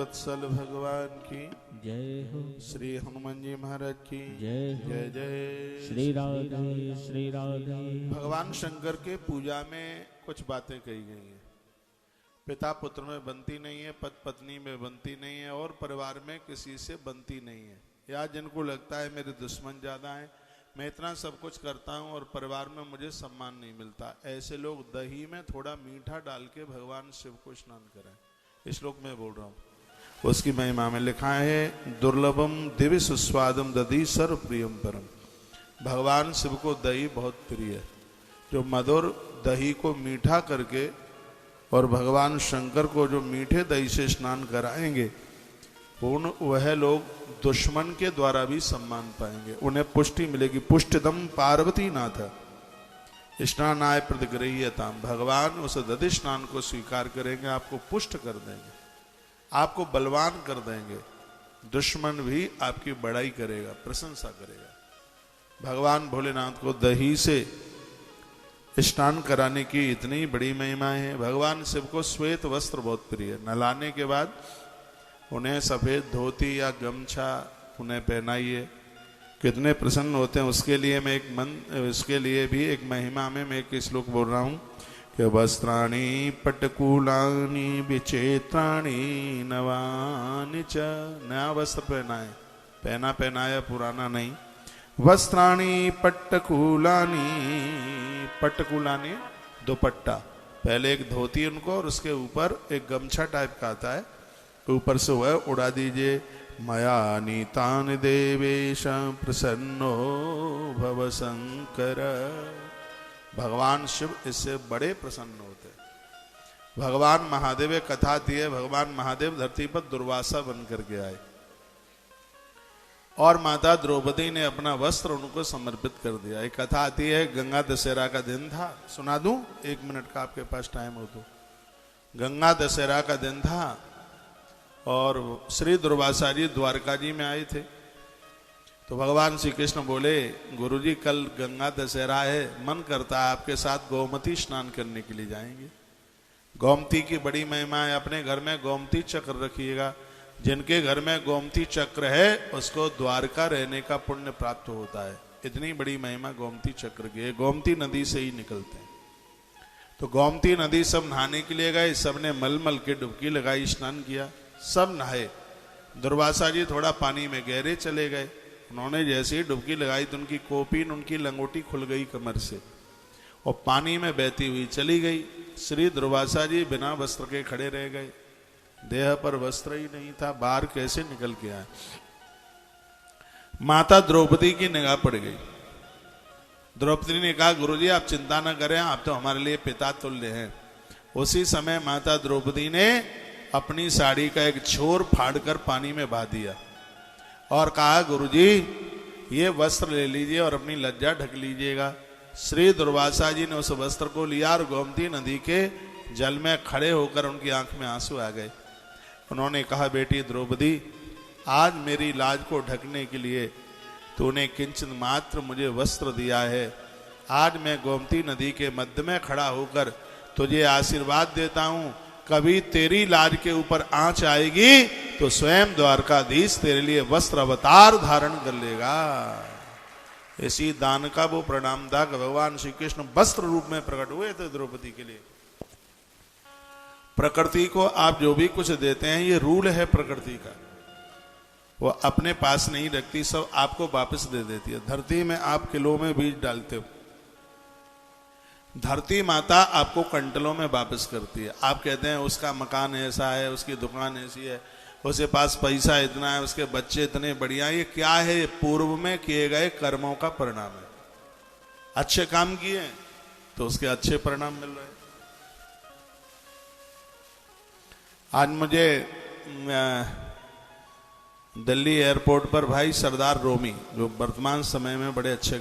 वत्सल भगवान की जय हो। श्री हनुमान जी महाराज की जय हो। जय जय श्री राधे श्री राधे। भगवान शंकर के पूजा में कुछ बातें कही गई हैं। पिता पुत्र में बनती नहीं है, पति पत्नी में बनती नहीं है, और परिवार में किसी से बनती नहीं है। या जिनको लगता है मेरे दुश्मन ज्यादा हैं, मैं इतना सब कुछ करता हूं और परिवार में मुझे सम्मान नहीं मिलता, ऐसे लोग दही में थोड़ा मीठा डाल के भगवान शिव को स्नान करें। इस श्लोक में बोल रहा हूं। उसकी महिमा में लिखा है, दुर्लभम दिव्य सुस्वादम दधी सर्व प्रियम परम। भगवान शिव को दही बहुत प्रिय है। जो मधुर दही को मीठा करके और भगवान शंकर को जो मीठे दही से स्नान कराएंगे, वह लोग दुश्मन के द्वारा भी सम्मान पाएंगे, उन्हें पुष्टि मिलेगी। पुष्टिदम पार्वती नाथ स्नानाय प्रतिगृह्यताम। भगवान उस दधि स्नान को स्वीकार करेंगे, आपको पुष्ट कर देंगे, आपको बलवान कर देंगे। दुश्मन भी आपकी बड़ाई करेगा, प्रशंसा करेगा। भगवान भोलेनाथ को दही से स्नान कराने की इतनी बड़ी महिमा है। भगवान शिव को श्वेत वस्त्र बहुत प्रिय है। नहलाने के बाद उन्हें सफेद धोती या गमछा उन्हें पहनाइए, कितने प्रसन्न होते हैं। उसके लिए मैं उसके लिए भी एक महिमा में मैं एक श्लोक बोल रहा हूँ कि वस्त्राणि पटकुलानि विचेत्राणि नवानि च। नया वस्त्र पहनाए, पहनाया पुराना नहीं। वस्त्राणि पट्टकुलानि, पट्टकुलानि दुपट्टा, पहले एक धोती उनको और उसके ऊपर एक गमछा टाइप का आता है, ऊपर से वह उड़ा दीजिए। मया नीतान देवेश प्रसन्नो भव शंकर। भगवान शिव इससे बड़े प्रसन्न होते। भगवान महादेव कथा आती है, भगवान महादेव धरती पर दुर्वासा बन करके आए और माता द्रौपदी ने अपना वस्त्र उनको समर्पित कर दिया। एक कथा आती है, गंगा दशहरा का दिन था, सुना दूं 1 मिनट का आपके पास टाइम हो तो। गंगा दशहरा का दिन था और श्री दुर्वासा जी द्वारका जी में आए थे। तो भगवान श्री कृष्ण बोले, गुरुजी कल गंगा दशहरा है, मन करता है आपके साथ गोमती स्नान करने के लिए जाएंगे। गोमती की बड़ी महिमा है, अपने घर में गोमती चक्र रखिएगा। जिनके घर में गोमती चक्र है उसको द्वारका रहने का पुण्य प्राप्त होता है। इतनी बड़ी महिमा गोमती चक्र की है। गोमती नदी से ही निकलते हैं। तो गोमती नदी सब नहाने के लिए गए, सबने मल के डुबकी लगाई, स्नान किया, सब नहाए। दुर्वासा जी थोड़ा पानी में गहरे चले गए। उन्होंने जैसे ही डुबकी लगाई तो उनकी कोपीन, उनकी लंगोटी खुल गई कमर से और पानी में बहती हुई चली गई। श्री दुर्वासा जी बिना वस्त्र के खड़े रह गए, देह पर वस्त्र ही नहीं था, बाहर कैसे निकल के आए। माता द्रौपदी की निगाह पड़ गई। द्रौपदी ने कहा, गुरुजी आप चिंता न करें, आप तो हमारे लिए पिता तुल्य हैं। उसी समय माता द्रौपदी ने अपनी साड़ी का एक छोर फाड़कर पानी में बहा दिया और कहा, गुरुजी ये वस्त्र ले लीजिए और अपनी लज्जा ढक लीजिएगा। श्री दुर्वासा जी ने उस वस्त्र को लिया और गोमती नदी के जल में खड़े होकर उनकी आंख में आंसू आ गए। उन्होंने कहा, बेटी द्रौपदी, आज मेरी लाज को ढकने के लिए तूने किंचित मात्र मुझे वस्त्र दिया है। आज मैं गोमती नदी के मध्य में खड़ा होकर तुझे आशीर्वाद देता हूं, कभी तेरी लाज के ऊपर आंच आएगी तो स्वयं द्वारकाधीश तेरे लिए वस्त्र अवतार धारण कर लेगा। इसी दान का वो प्रणाम था कि भगवान श्री कृष्ण वस्त्र रूप में प्रकट हुए थे द्रौपदी के लिए। प्रकृति को आप जो भी कुछ देते हैं, ये रूल है प्रकृति का, वो अपने पास नहीं रखती, सब आपको वापस दे देती है। धरती में आप किलो में बीज डालते हो, धरती माता आपको कंटलों में वापस करती है। आप कहते हैं उसका मकान ऐसा है, उसकी दुकान ऐसी है, उसके पास पैसा इतना है, उसके बच्चे इतने बढ़िया। ये क्या है? पूर्व में किए गए कर्मों का परिणाम है। अच्छे काम किए तो उसके अच्छे परिणाम मिल रहे हैं। आज मुझे दिल्ली एयरपोर्ट पर भाई सरदार रोमी, जो वर्तमान समय में बड़े अच्छे